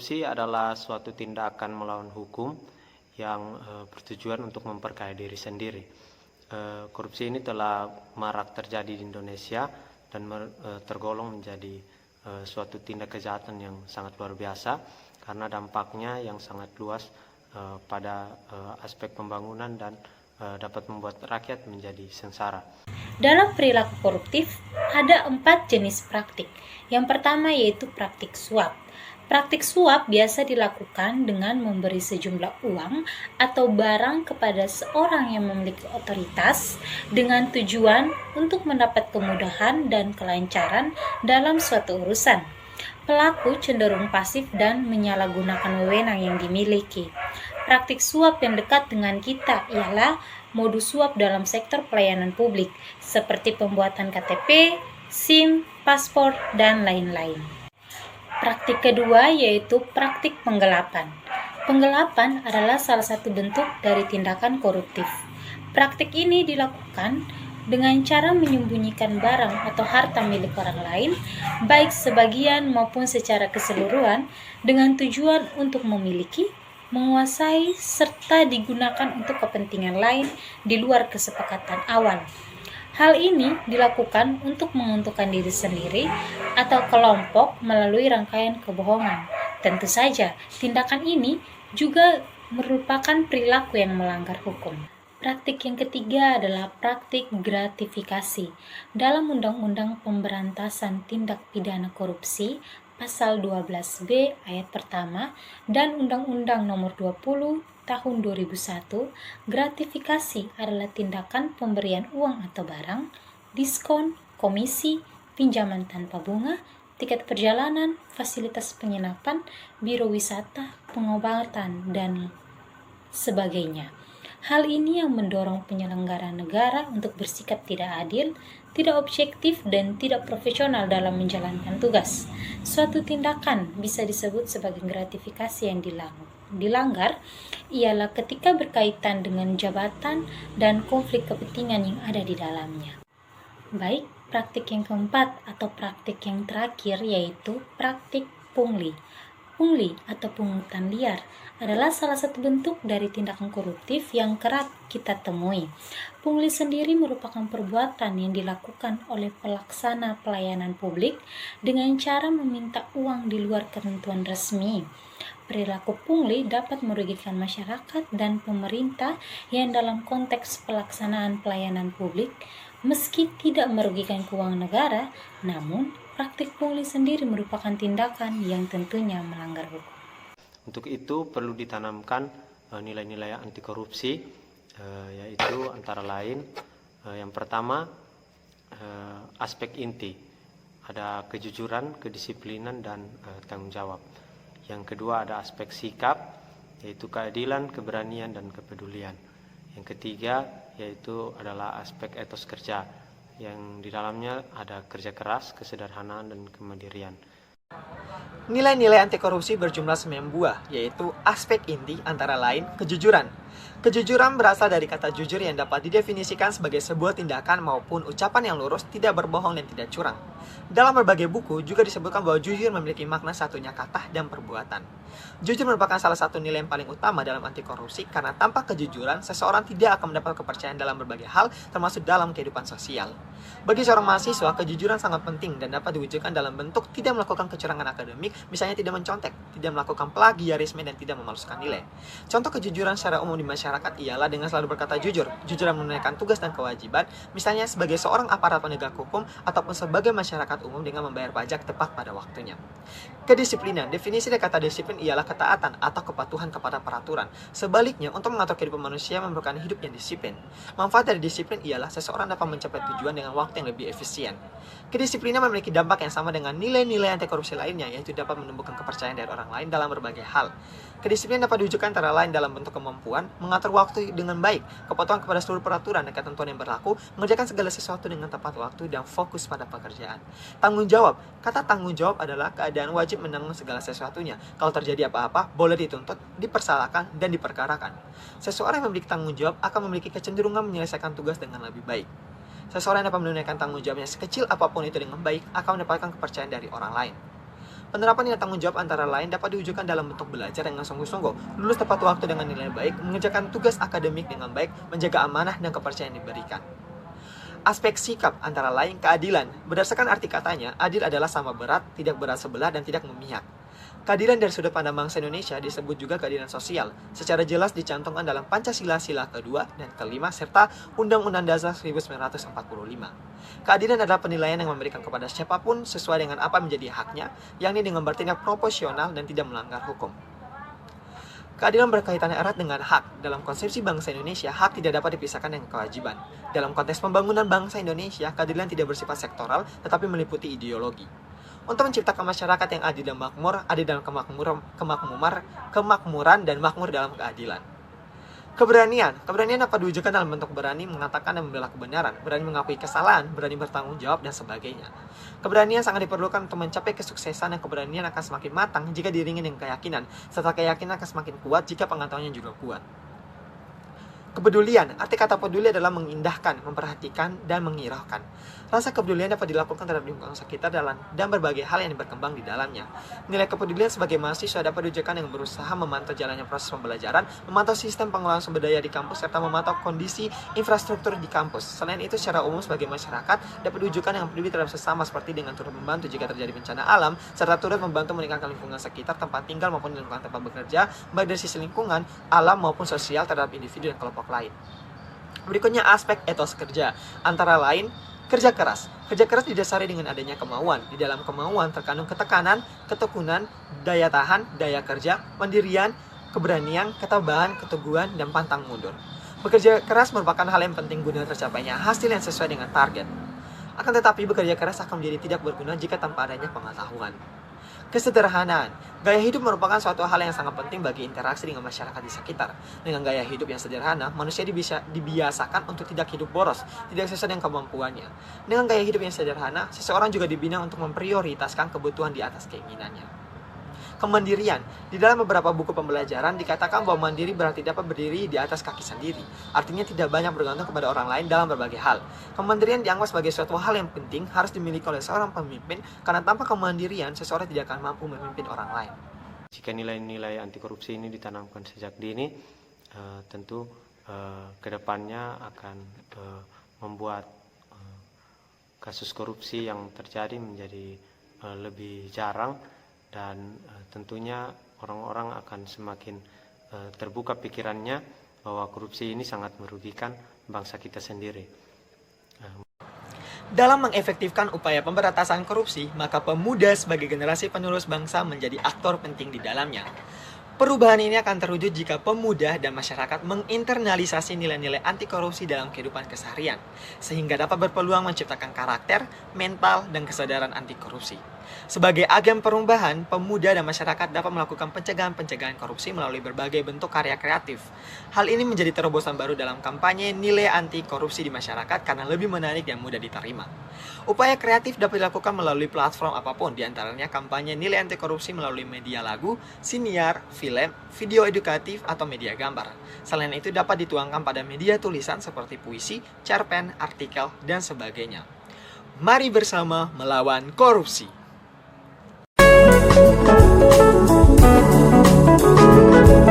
Korupsi adalah suatu tindakan melawan hukum yang bertujuan untuk memperkaya diri sendiri. Korupsi ini telah marak terjadi di Indonesia dan tergolong menjadi suatu tindak kejahatan yang sangat luar biasa karena dampaknya yang sangat luas pada aspek pembangunan dan dapat membuat rakyat menjadi sengsara. Dalam perilaku koruptif, ada 4 jenis praktik. Yang pertama yaitu praktik suap. Praktik suap biasa dilakukan dengan memberi sejumlah uang atau barang kepada seorang yang memiliki otoritas dengan tujuan untuk mendapat kemudahan dan kelancaran dalam suatu urusan. Pelaku cenderung pasif dan menyalahgunakan wewenang yang dimiliki. Praktik suap yang dekat dengan kita ialah modus suap dalam sektor pelayanan publik, seperti pembuatan KTP, SIM, paspor, dan lain-lain. Praktik kedua yaitu praktik penggelapan. Penggelapan adalah salah satu bentuk dari tindakan koruptif. Praktik ini dilakukan dengan cara menyembunyikan barang atau harta milik orang lain, baik sebagian maupun secara keseluruhan, dengan tujuan untuk memiliki, menguasai, serta digunakan untuk kepentingan lain di luar kesepakatan awal. Hal ini dilakukan untuk menguntungkan diri sendiri atau kelompok melalui rangkaian kebohongan. Tentu saja, tindakan ini juga merupakan perilaku yang melanggar hukum. Praktik yang ketiga adalah praktik gratifikasi. Dalam Undang-Undang Pemberantasan Tindak Pidana Korupsi, Pasal 12B ayat pertama dan Undang-Undang Nomor 20 Tahun 2001, gratifikasi adalah tindakan pemberian uang atau barang, diskon, komisi, pinjaman tanpa bunga, tiket perjalanan, fasilitas penginapan, biro wisata, pengobatan, dan sebagainya. Hal ini yang mendorong penyelenggara negara untuk bersikap tidak adil, tidak objektif, dan tidak profesional dalam menjalankan tugas. Suatu tindakan bisa disebut sebagai gratifikasi yang dilanggar ialah ketika berkaitan dengan jabatan dan konflik kepentingan yang ada di dalamnya. Baik, praktik yang keempat atau praktik yang terakhir yaitu praktik pungli. Pungli atau pungutan liar adalah salah satu bentuk dari tindakan koruptif yang kerap kita temui. Pungli sendiri merupakan perbuatan yang dilakukan oleh pelaksana pelayanan publik dengan cara meminta uang di luar ketentuan resmi. Perilaku pungli dapat merugikan masyarakat dan pemerintah yang dalam konteks pelaksanaan pelayanan publik, meski tidak merugikan keuangan negara, namun praktik pungli sendiri merupakan tindakan yang tentunya melanggar hukum. Untuk itu perlu ditanamkan nilai-nilai anti korupsi, yaitu antara lain yang pertama aspek inti, ada kejujuran, kedisiplinan, dan tanggung jawab. Yang kedua ada aspek sikap, yaitu keadilan, keberanian, dan kepedulian. Yang ketiga yaitu adalah aspek etos kerja, yang di dalamnya ada kerja keras, kesederhanaan, dan kemandirian. Nilai-nilai anti korupsi berjumlah 9 buah, yaitu aspek inti antara lain kejujuran. Kejujuran berasal dari kata jujur yang dapat didefinisikan sebagai sebuah tindakan maupun ucapan yang lurus, tidak berbohong dan tidak curang. Dalam berbagai buku juga disebutkan bahwa jujur memiliki makna satunya kata dan perbuatan. Jujur merupakan salah satu nilai yang paling utama dalam anti korupsi karena tanpa kejujuran, seseorang tidak akan mendapat kepercayaan dalam berbagai hal, termasuk dalam kehidupan sosial. Bagi seorang mahasiswa, kejujuran sangat penting dan dapat diwujudkan dalam bentuk tidak melakukan kecurangan akademik, misalnya tidak mencontek, tidak melakukan plagiarisme, dan tidak memalsukan nilai. Contoh kejujuran secara umum di masyarakat ialah dengan selalu berkata jujur menunaikan tugas dan kewajiban, misalnya sebagai seorang aparat penegak hukum ataupun sebagai masyarakat umum dengan membayar pajak tepat pada waktunya. Kedisiplinan, definisi dari kata disiplin ialah ketaatan atau kepatuhan kepada peraturan. Sebaliknya, untuk mengatur kehidupan manusia memerlukan hidup yang disiplin. Manfaat dari disiplin ialah seseorang dapat mencapai tujuan dengan waktu yang lebih efisien. Kedisiplinan memiliki dampak yang sama dengan nilai-nilai anti korupsi lainnya, yaitu dapat menumbuhkan kepercayaan dari orang lain dalam berbagai hal. Kedisiplinan dapat diwujudkan antara lain dalam bentuk kemampuan mengatur waktu dengan baik, kepatuhan kepada seluruh peraturan dan ketentuan yang berlaku, mengerjakan segala sesuatu dengan tepat waktu, dan fokus pada pekerjaan. Tanggung jawab. Kata tanggung jawab adalah keadaan wajib menanggung segala sesuatunya. Kalau terjadi apa-apa, boleh dituntut, dipersalahkan, dan diperkarakan. Seseorang yang memiliki tanggung jawab akan memiliki kecenderungan menyelesaikan tugas dengan lebih baik. Seseorang yang dapat menunaikan tanggung jawabnya sekecil apapun itu dengan baik akan mendapatkan kepercayaan dari orang lain. Penerapan nilai tanggung jawab antara lain dapat diwujudkan dalam bentuk belajar dengan sungguh-sungguh, lulus tepat waktu dengan nilai baik, mengerjakan tugas akademik dengan baik, menjaga amanah dan kepercayaan yang diberikan. Aspek sikap antara lain keadilan. Berdasarkan arti katanya, adil adalah sama berat, tidak berat sebelah, dan tidak memihak. Keadilan dari sudut pandang bangsa Indonesia disebut juga keadilan sosial, secara jelas dicantumkan dalam Pancasila sila kedua dan kelima serta Undang-Undang Dasar 1945. Keadilan adalah penilaian yang memberikan kepada siapapun sesuai dengan apa menjadi haknya, yakni dengan bertindak proporsional dan tidak melanggar hukum. Keadilan berkaitan erat dengan hak. Dalam konsepsi bangsa Indonesia, hak tidak dapat dipisahkan dengan kewajiban. Dalam konteks pembangunan bangsa Indonesia, keadilan tidak bersifat sektoral, tetapi meliputi ideologi. Untuk menciptakan masyarakat yang adil dan makmur, adil dalam kemakmuran dan makmur dalam keadilan. Keberanian dapat diwujudkan dalam bentuk berani mengatakan dan membela kebenaran, berani mengakui kesalahan, berani bertanggung jawab, dan sebagainya. Keberanian sangat diperlukan untuk mencapai kesuksesan, dan keberanian akan semakin matang jika diiringi dengan keyakinan, serta keyakinan akan semakin kuat jika pengetahuannya juga kuat. Kepedulian, arti kata peduli adalah mengindahkan, memperhatikan, dan menghiraukan. Rasa kepedulian dapat dilakukan terhadap lingkungan sekitar dan berbagai hal yang berkembang di dalamnya. Nilai kepedulian sebagai mahasiswa dapat diwujudkan dengan berusaha memantau jalannya proses pembelajaran, memantau sistem pengelolaan sumber daya di kampus, serta memantau kondisi infrastruktur di kampus. Selain itu, secara umum sebagai masyarakat dapat diwujudkan dengan peduli terhadap sesama seperti dengan turut membantu jika terjadi bencana alam, serta turut membantu meningkatkan lingkungan sekitar tempat tinggal maupun lingkungan tempat bekerja, baik dari sisi lingkungan, alam maupun sosial terhadap individu dan kelompok lain. Berikutnya aspek etos kerja, antara lain kerja keras. Kerja keras didasari dengan adanya kemauan. Di dalam kemauan terkandung ketekanan, ketekunan, daya tahan, daya kerja, mandirian, keberanian, ketabahan, keteguhan, dan pantang mundur. Bekerja keras merupakan hal yang penting guna tercapainya hasil yang sesuai dengan target. Akan tetapi bekerja keras akan menjadi tidak berguna jika tanpa adanya pengetahuan. Kesederhanaan. Gaya hidup merupakan suatu hal yang sangat penting bagi interaksi dengan masyarakat di sekitar. Dengan gaya hidup yang sederhana, manusia dibiasakan untuk tidak hidup boros, tidak sesuai dengan kemampuannya. Dengan gaya hidup yang sederhana, seseorang juga dibina untuk memprioritaskan kebutuhan di atas keinginannya. Kemandirian. Di dalam beberapa buku pembelajaran dikatakan bahwa mandiri berarti dapat berdiri di atas kaki sendiri. Artinya tidak banyak bergantung kepada orang lain dalam berbagai hal. Kemandirian dianggap sebagai suatu hal yang penting harus dimiliki oleh seorang pemimpin karena tanpa kemandirian seseorang tidak akan mampu memimpin orang lain. Jika nilai-nilai anti korupsi ini ditanamkan sejak dini, tentu kedepannya akan membuat kasus korupsi yang terjadi menjadi lebih jarang. Dan tentunya orang-orang akan semakin terbuka pikirannya bahwa korupsi ini sangat merugikan bangsa kita sendiri. Dalam mengefektifkan upaya pemberantasan korupsi, maka pemuda sebagai generasi penerus bangsa menjadi aktor penting di dalamnya. Perubahan ini akan terwujud jika pemuda dan masyarakat menginternalisasi nilai-nilai anti korupsi dalam kehidupan keseharian, sehingga dapat berpeluang menciptakan karakter, mental, dan kesadaran anti korupsi. Sebagai agen perubahan, pemuda dan masyarakat dapat melakukan pencegahan korupsi melalui berbagai bentuk karya kreatif. Hal ini menjadi terobosan baru dalam kampanye nilai anti korupsi di masyarakat karena lebih menarik dan mudah diterima. Upaya kreatif dapat dilakukan melalui platform apapun, diantaranya kampanye nilai anti korupsi melalui media lagu, siniar, film, video edukatif, atau media gambar. Selain itu dapat dituangkan pada media tulisan seperti puisi, cerpen, artikel, dan sebagainya. Mari bersama melawan korupsi.